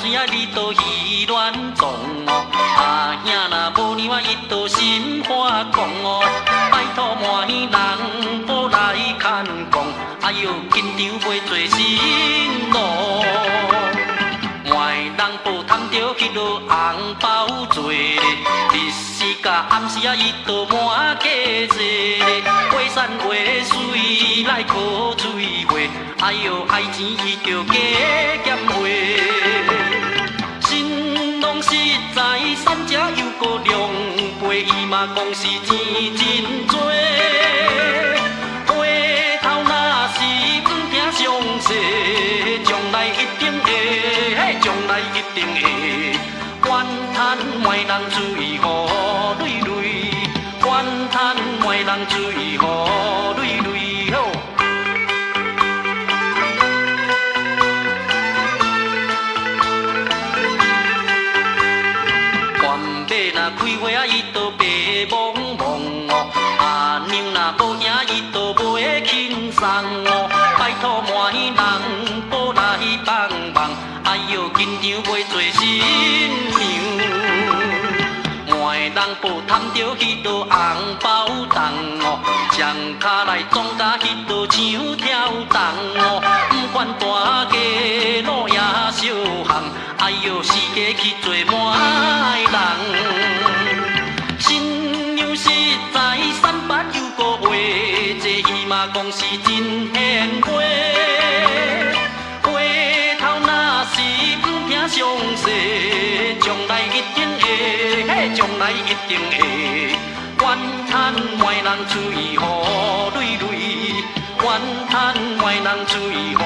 时啊，你都意乱撞哦。阿兄若无娘啊，伊都心花讲哦。拜托满耳人保来牵讲，哎呦，紧张袂做心路。满人保贪着迄落红包多咧，日时甲暗时啊，伊都满价坐咧。话山话水来靠水话，哎呦，爱钱伊就加减花。神农实在，三者又个两倍，伊嘛讲是钱真多。回头若是不听上世，将来一定会，将来一定会。怨叹卖人水雨泪泪，怨叹卖人水雨泪泪吼。开花啊，伊都白茫茫哦；阿娘若无兄，伊都袂轻松哦。拜托满耳人保来帮忙，哎呦，紧张袂做新娘。满人保贪着迄落红包重哦，将脚来装甲迄落枪跳动哦。不管大家路也小巷，哎呦，四界去做满人。新娘实在三八又个话，这伊嘛讲是真贤惠。回头若是不听上世，将来一定会，将来一定会。怨叹卖人水雨泪泪，怨叹卖人水雨